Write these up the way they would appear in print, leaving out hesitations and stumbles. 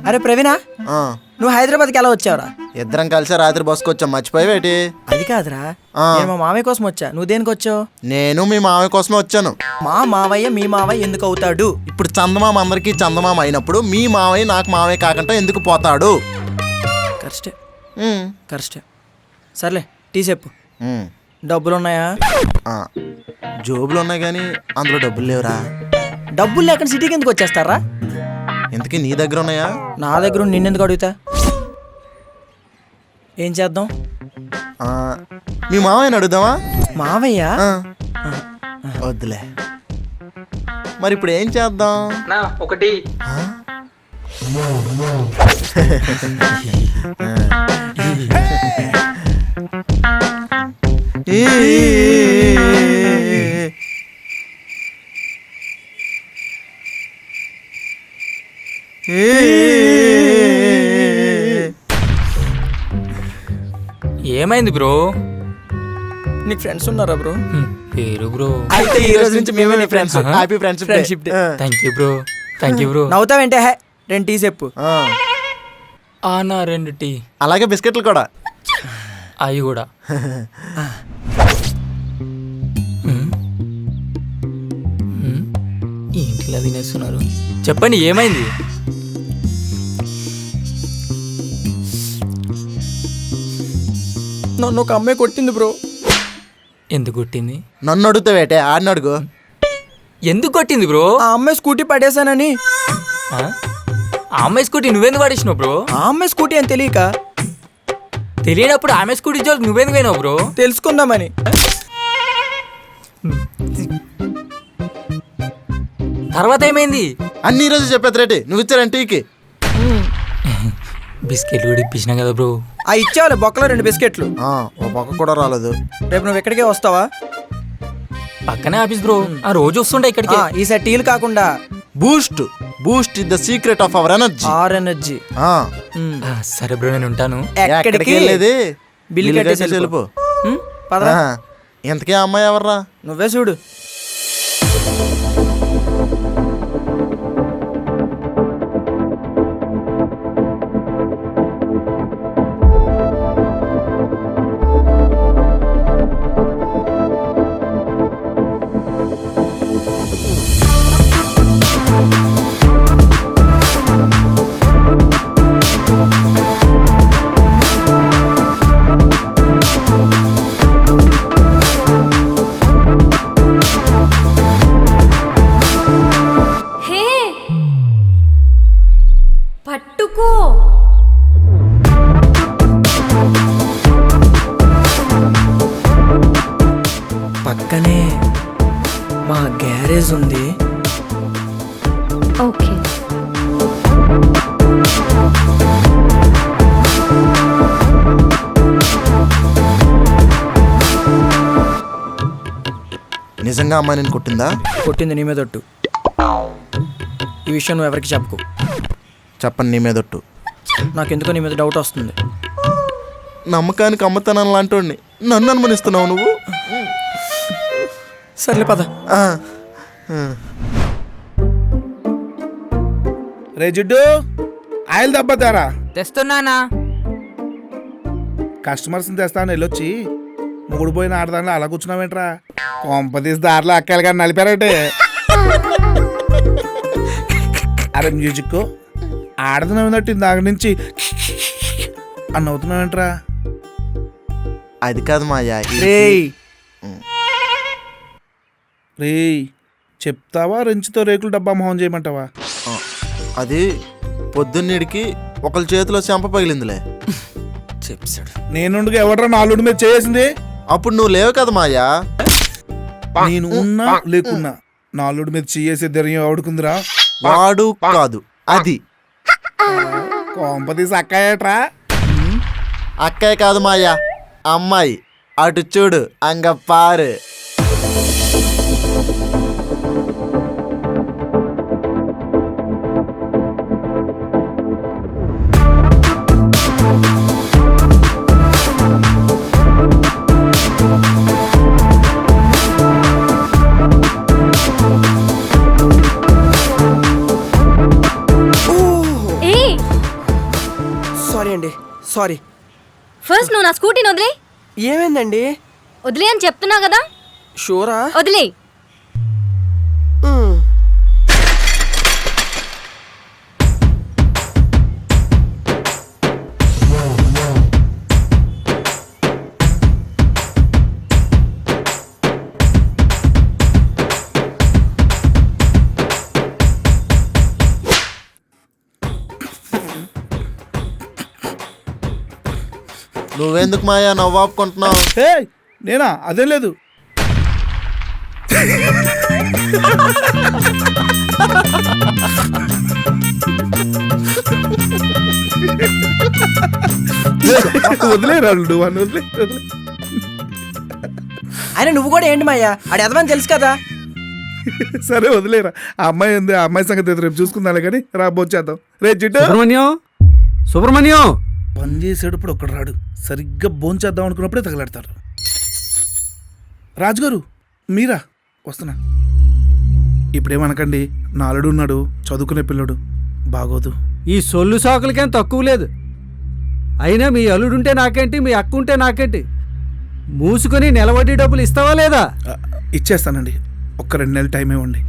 అరే ప్రవీణ, నువ్వు హైదరాబాద్కి ఎలా వచ్చావురా? ఇద్దరం కలిసి రాత్రి బస్కి వచ్చాం, మర్చిపోయావేటి? అది కాదురా, నేను మా మామయ్య కోసం వచ్చా. నువ్వు దేనికి వచ్చావు? నేను మీ మామయ్య కోసమే వచ్చాను. మా మావయ్య మీ మావయ్య ఎందుకు అవుతాడు? ఇప్పుడు చందమామ అందరికి చందమామ అయినప్పుడు మీ మావయ్య నాకు మావయ్య కాకుండా ఎందుకు పోతాడు? కరెక్టే కరెక్టే. సర్లే టీ చెప్పు. ఉమ్. డబ్బులు ఉన్నాయా? జోబులు ఉన్నాయి కానీ అందులో డబ్బులు లేవురా. డబ్బులు లేకుండా సిటీకి ఎందుకు వచ్చేస్తారా? ఇంతకీ నీ దగ్గర ఉన్నాయా? నా దగ్గర నిన్నెందుకు అడుగుతా? ఏం చేద్దాం? మీ మావయ్యని అడుగుదామా? మావయ్య? వద్దులే. మరి ఇప్పుడు ఏం చేద్దాం? ఒకటి ఏమైంది బ్రో? నీకు ఫ్రెండ్స్ ఉన్నారా బ్రో? పేరు బ్రో. అయితే ఈ రోజు నుంచి మేమే నీ friends. Happy friendship day. Thank you bro, thank you bro. నవ్వుతావేంటే? రెండు టీ చెప్పు. నా 2 టీ. అలాగే బిస్కెట్లు కూడా. అవి కూడా. ఏంటిలా తినేస్తున్నారు? చెప్పండి ఏమైంది? నన్ను ఒక అమ్మాయి కొట్టింది బ్రో. ఎందుకు కొట్టింది? నన్ను అడుగుతావేటే? ఆడిని అడుగు. ఎందుకు కొట్టింది బ్రో? ఆ అమ్మాయి స్కూటీ పడేశానని. ఆ అమ్మాయి స్కూటీ నువ్వెందుకు పడేసినావు బ్రో? ఆ అమ్మాయి స్కూటీ అని తెలియక. తెలియనప్పుడు ఆమె స్కూటీ జోలికి నువ్వెందుకు పోయినావు బ్రో? తెలుసుకుందామని. తర్వాత ఏమైంది? అన్ని రోజు చెప్పేది రేటి నువ్వు ఇచ్చారంటే టీకి. బిస్కెట్లు కూడా ఇప్పించినా కదా బ్రో. ఆ ఇచ్చేవాళ్ళ బొక్కలో 2 బిస్కెట్లు. ఓ పక్క కూడా రాలేదు. రేపు నువ్వు ఎక్కడికే వస్తావా? పక్కనే ఆఫీస్ బ్రో. ఆ రోజు వస్తుండే ఇక్కడికి. ఈసారి టీలు కాకుండా Boost. Boost is the secret of our energy. Energy. సరే బ్రో, నేను ఉంటాను. ఎక్కడికి వెళ్ళేది? బిల్లు కట్టేసి వెళ్ళిపో. పదరా. ఇంతకీ ఆ అమ్మాయి ఎవర్రా? నువ్వే చూడు. పట్టుకో. పక్కనే మా గ్యారేజ్ ఉంది. ఓకే. నిజంగా అమ్మాయి నేను కొట్టిందా? కొట్టింది నీ మీద ఒట్టు. ఈ విషయం నువ్వు ఎవరికి చెప్పకు. చెప్పండి, నీ మీద ఒట్టు. నాకెందుకో నీ మీద డౌట్ వస్తుంది. నమ్మకానికి అమ్మతనం లాంటి నన్ను అనుమానిస్తున్నావు నువ్వు. సర్లే పద. రే జిడ్డు, ఆయిల్ దెబ్బతారా? తెస్తున్నానా? కస్టమర్స్ని తెస్తాను వెళ్ళొచ్చి ముగుడు పోయిన ఆడదానిలో అలా కూర్చున్నావేంట్రా? కొంపదీసి దారిలో అక్కాయలు కానీ నలిపారంటే. అరే మ్యూజిక్ ఆడదనన్నట్టు దాని నుంచి అని అవుతున్నావేంట్రా? అది కాదు మాయా. రేయ్ చెప్తావా? రెంచుతో రేకులు డబ్బా మొహం చేయమంటావా? అది పొద్దున్నీడికి ఒకళ్ళ చేతిలో చెంప పగిలిందిలే. చెప్పాడు. నేనుండగా ఎవడరా నాలుగు మీద చేసింది? అప్పుడు నువ్వు లేవు కదా మాయా. నేను ఉన్నా లేకున్నా నాలుగు మీద చేసే ధైర్యం ఎవడుకుందిరా? వాడు కాదు, అది. కొంపదీసి అక్కాయట్రా? అక్కయ్య కాదు మాయా, అమ్మాయి. అటు చూడు, అంగపారు. సారీ. ఫస్ట్ నువ్వు నా స్కూటీని వదిలే. ఏమైందండి? వదిలే అని చెప్తున్నా కదా. షూరా? వదిలే. నువ్వెందుకు మాయా నవ్వాపుకుంటున్నావు? ఏ నేనా? అదేం లేదు. వదిలేరా నువ్వు అని వదిలే. ఆయన నువ్వు కూడా ఏంటి మాయ్యా, ఆడు ఎదవని తెలుసు కదా. సరే వదిలేరా. ఆ అమ్మాయి ఉంది, ఆ అమ్మాయి సంగతి రేపు చూసుకుందాలే కానీ రా బొచ్చేద్దాం. రే జిడ్డు సుబ్రహ్మణ్యం పని చేసేటప్పుడు ఒక్కడు రాడు, సరిగ్గా భోంచేద్దాం అనుకున్నప్పుడే తగలాడతారు. రాజుగారు మీరా? వస్తున్నా. ఇప్పుడేమనకండి, నా అల్లుడు ఉన్నాడు, చదువుకునే పిల్లడు, బాగోదు. ఈ సొల్లు సాకులకేం తక్కువ లేదు. అయినా మీ అల్లుడుంటే నాకేంటి, మీ అక్క ఉంటే నాకేంటి? మూసుకొని నిలబడి డబ్బులు ఇస్తావా లేదా? ఇచ్చేస్తానండి, ఒక్క 2 నెలలు టైం ఇవ్వండి.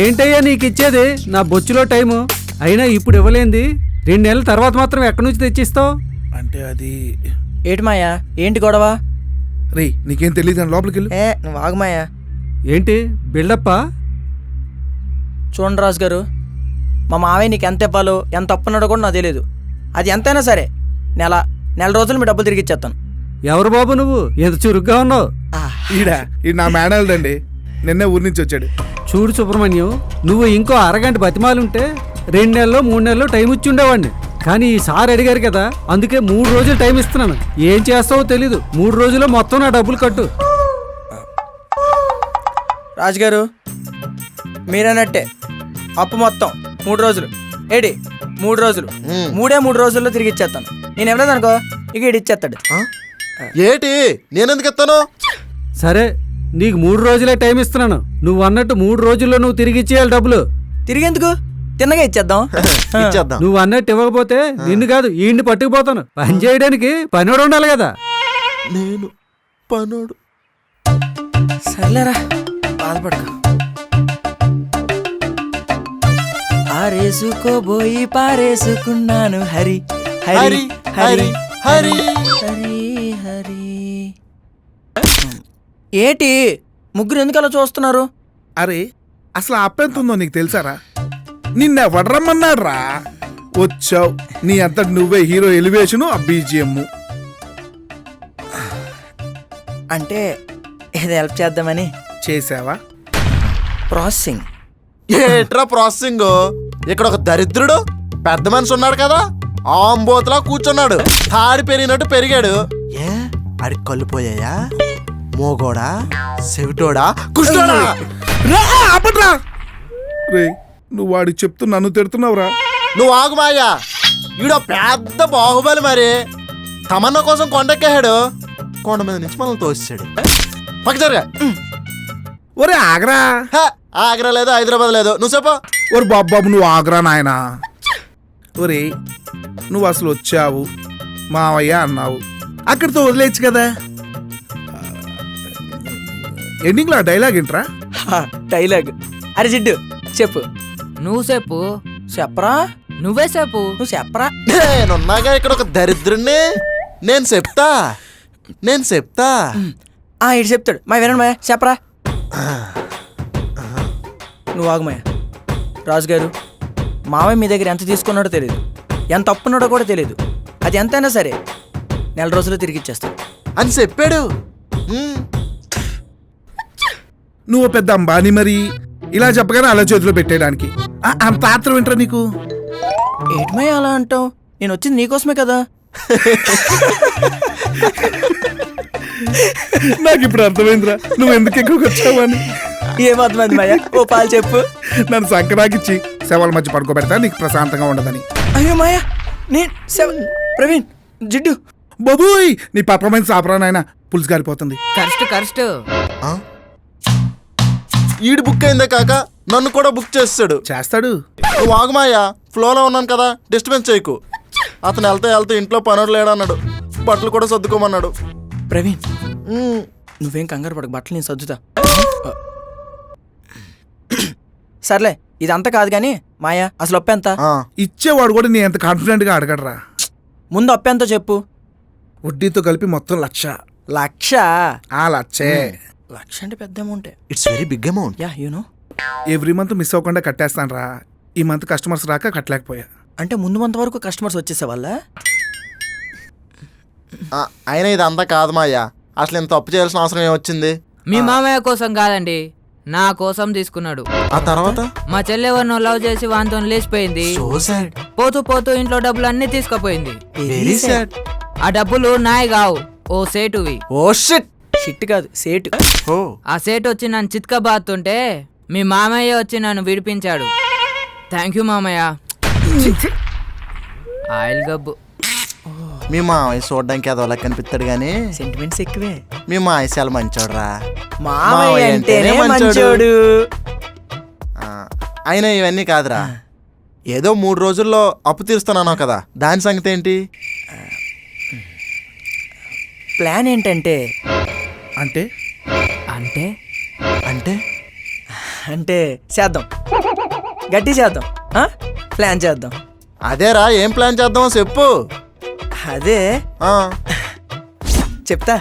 ఏంటయ్యా నీకు ఇచ్చేది? నా బొచ్చులో టైము అయినా ఇప్పుడు ఇవ్వలేంది. 2 నెలల తర్వాత మాత్రం ఎక్కడి నుంచి తెచ్చిస్తావు? అంటే అది ఏంటి మాయా, ఏంటి గొడవ? రే నీకేం తెలియదు, లోపలికి వెళ్ళు. నువ్వు ఆగు మాయా. ఏంటి బిల్డప్పా? చూడండి రాజు గారు, మా మావయ్య నీకు ఎంత ఇవ్వాలో ఎంత అప్పున్నాడో కూడా నాకు తెలియదు. అది ఎంతైనా సరే నెల రోజులు మీ డబ్బులు తిరిగి ఇచ్చేస్తాను. ఎవరు బాబు నువ్వు ఎంత చురుగ్గా ఉన్నావు? ఈడ నా మేనల్దండి, నిన్నే ఊరి నుంచి వచ్చాడు. చూడు సుబ్రహ్మణ్యం, నువ్వు ఇంకో అరగంట బతిమాలుంటే 2 నెలల్లో 3 నెలల్లో టైం ఇచ్చి ఉండేవాడిని. కానీ ఈసారి అడిగారు కదా, అందుకే 3 రోజులు టైం ఇస్తున్నాను. ఏం చేస్తావో తెలీదు, 3 రోజుల్లో మొత్తం నా డబ్బులు కట్టు. రాజుగారు మీరన్నట్టే, అప్పు మొత్తం 3 రోజులు. 3 రోజులు, 3 రోజుల్లో తిరిగి ఇచ్చేస్తాను. నేను ఎవరైనా అనుకో ఇక ఇచ్చేస్తాడు. ఏటి నేనెందుకు ఇస్తాను? సరే నీకు 3 రోజులే టైం ఇస్తున్నాను. నువ్వు అన్నట్టు 3 రోజుల్లో నువ్వు తిరిగి ఇచ్చేయాలి డబ్బులు. తిరిగేందుకు? తిన్నగా ఇచ్చేద్దాం. ఇచ్చేద్దాం. నువ్వు అన్నట్టు ఇవ్వకపోతే నిన్ను కాదు ఈయన్ని పట్టుకుపోతాను. పని చేయడానికి పనివాడు ఉండాలి కదా. నేను పనుడు. సర్లేరా, బాధపడక. ఆరేసుకోబోయి పారేసుకున్నాను హరి హరి హరి హరి హరి హరి. ఏంటి ముగ్గురు ఎందుకు అలా చూస్తున్నారు? అరే అసలు ఆ అప్పు ఎంత ఉందో నీకు తెలుసారా? నిన్నెవడ్రమ్మన్నాడు రా, వచ్చావు. నీ అంతటి నువ్వే హీరో ఎలివేషను, ఆ BGM. అంటే ఇది హెల్ప్ చేద్దామని చేసావా? ప్రాసెసింగ్. ఏట్రా ప్రాసెసింగ్? ఇక్కడ ఒక దరిద్రుడు పెద్ద మనిషి ఉన్నాడు కదా, ఆంబోతులా కూర్చున్నాడు. తాడి పెరిగినట్టు పెరిగాడు. ఏ ఆడి కళ్ళు పోయాయా? మోగోడా, సెవిటోడా, కుష్టోడా? రే నువ్వు వాడికి చెప్తూ నన్ను తిడుతున్నావురా. నువ్వు ఆగు మాయా, ఈడో పెద్ద బాహుబలి. మరి తమన్నా కోసం కొండెక్కాడు, కొండ మీద నుంచి మనల్ని తోసాడు. పక్క జరగా. ఒరే ఆగ్రా. ఆగ్రా లేదు, హైదరాబాద్ లేదు. నువ్వు చెప్పు. ఒరే బాబు నువ్వు ఆగ్రా నాయనా. ఒరే నువ్వు అసలు వచ్చావు, మావయ్య అన్నావు, అక్కడితో వదిలేచ్చు కదా. ఎండింగ్లో ఆ డైలాగ్ ఏంట్రా? డైలాగ్. అరే జిడ్డు చెప్పు. నువ్వు చెప్పు. చెప్పరా? నువ్వే చెప్పు. నువ్వు చెప్పరా? నేనున్నాగా ఇక్కడ ఒక దరిద్రుణ్ణి. నేను చెప్తా. ఇటు చెప్తాడు. మా వినండి మాయ, చెప్పరా. నువ్వు ఆగుమాయ. రాజుగారు, మావయ్య మీ దగ్గర ఎంత తీసుకున్నాడో తెలియదు, ఎంత అప్పున్నాడో కూడా తెలియదు. అది ఎంతైనా సరే 4 రోజుల్లో తిరిగి ఇచ్చేస్తాను అని చెప్పాడు. నువ్వు పెద్ద అంబానీ, మరి ఇలా చెప్పగానే అలా చేతిలో పెట్టేయడానికి అంత ఆత్రం ఏంట్రా నీకు? ఏటమయ్య అలా అంటావు? నేను వచ్చింది నీకోసమే కదా. నాకు ఇప్పుడు అర్థమైందిరా నువ్వు ఎందుకు ఎక్కువగా వచ్చావని. ఏం అర్థమైంది మాయ? ఓ పాలు చెప్పు. నన్ను సంకరాకిచ్చి శవాల మధ్య పడుకోబెడతా, నీకు ప్రశాంతంగా ఉండదని. అయ్యో మాయ, నేను ప్రవీణ్ జిడ్డు బాబోయ్ నీ పర్ఫార్మెన్స్ ఆపరా నాయన పులుసు గారిపోతుంది. కరెక్ట్ ఆ? ఈడు బుక్ అయిందే కాక నన్ను కూడా బుక్ చేస్తాడు. చేస్తాడు. నువ్వు ఆగమాయా, ఫ్లోలో ఉన్నాను కదా, డిస్టర్బెన్స్ చేయకు. అతను వెళ్తే ఇంట్లో పనులు లేడన్నాడు, బట్టలు కూడా సర్దుకోమన్నాడు. ప్రవీణ్ ఉమ్, నువ్వేం కంగారు పడకు, బట్టలు నేను సర్దుతా. సర్లే ఇదంతా కాదు కానీ మాయా అసలు అప్పు ఎంత? ఆ, ఇచ్చేవాడు కూడా నీ ఎంత కాన్ఫిడెంట్ గా అడగడరా. ముందు అప్పు ఎంతో చెప్పు. వడ్డీతో కలిపి మొత్తం 1,00,000. 1,00,000? ఆ 1,00,000 1,00,000 అంటే పెద్ద అమౌంటే. It's very big amount. Yeah you know. Every month miss అవ్వకుండా కట్టేస్తాను రా. ఈ మంత్ కస్టమర్స్ రాక కట్టలేకపోయా. అంటే ముందు మంత్ వరకు కస్టమర్స్ వచ్చేసే వాళ్ళ? అయినా ఇది అంతా కాదు మాయా, అసలు ఇంత తప్పు చేయాల్సిన అవసరం ఏమొచ్చింది? మీ మామయ్య కోసం కాదండి, నా కోసం తీసుకున్నాడు. ఆ తర్వాత మా చెల్లెవరినో లవ్ చేసి వాంతో లేచిపోయింది. సో సాడ్, పోతూ ఇంట్లో డబ్బులు అన్ని తీసుకుపోయింది. Very sad. ఆ డబ్బులు నాయి కావు, ఓ సేటువి. Oh shit. షిట్ కాదు సేటు. ఓ ఆ సేటు వచ్చి నన్ను చిత్కబాతుంటే మీ మామయ్య వచ్చి నన్ను విడిపించాడు. థ్యాంక్ యూ మామయ్య. ఆయిల్ గబ్బు. మీ మావయ్య చూడడానికి అదోలా కనిపిస్తాడు గానీ సెంటిమెంట్స్ ఎక్కువే. మీ మావయ్య చాలా మంచోడురా. మామయ్య అంటేనే మంచోడు. ఆ, అయినా ఇవన్నీ కాదురా, ఏదో 3 రోజుల్లో అప్పు తీరుస్తానన్నావు కదా, దాని సంగతి ఏంటి? ప్లాన్ ఏంటంటే అంటే అంటే అంటే అంటే చేద్దాం, గట్టి చేద్దాం, ప్లాన్ చేద్దాం. అదేరా, ఏం ప్లాన్ చేద్దామో చెప్పు. అదే ఆ, చెప్తా.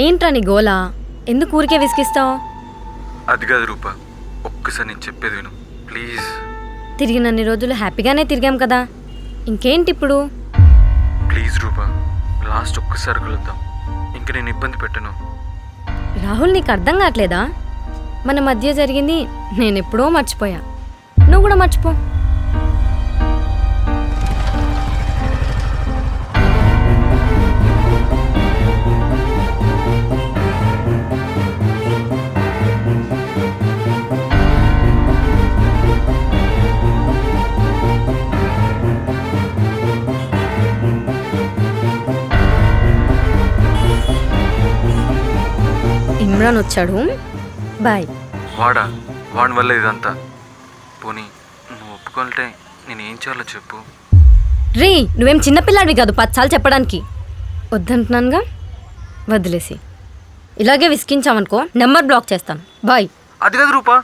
ఏంట్రా నీ గోలా? ఎందుకు ఊరికే విసిగిస్తావు? అది కాదు రూపా, ఒక్కసారి నేను చెప్పేది విను ప్లీజ్. తిరిగినన్ని రోజులు హ్యాపీగానే తిరిగాం కదా, ఇంకేంటి ఇప్పుడు? ప్లీజ్ రూపా, లాస్ట్ ఒక్కసారి కలుద్దాం, ఇంక నేను ఇబ్బంది పెట్టను. రాహుల్ నీకు అర్థం కావట్లేదా? మన మధ్య జరిగింది నేను ఎప్పుడో మర్చిపోయా, నువ్వు కూడా మర్చిపో. ఇమ్రాన్ వచ్చాడు, బాయ్. వాడి వల్ల ఇదంతా. పోనీ నువ్వు ఒప్పుకుంటే నేను ఏం చేయాలో చెప్పు. రే నువ్వేం చిన్నపిల్లాడివి కాదు 10 సార్లు చెప్పడానికి. వద్దంటున్నానుగా, వదిలేసి. ఇలాగే విసికించామనుకో నెంబర్ బ్లాక్ చేస్తాను. బాయ్. అది కాదు రూపా.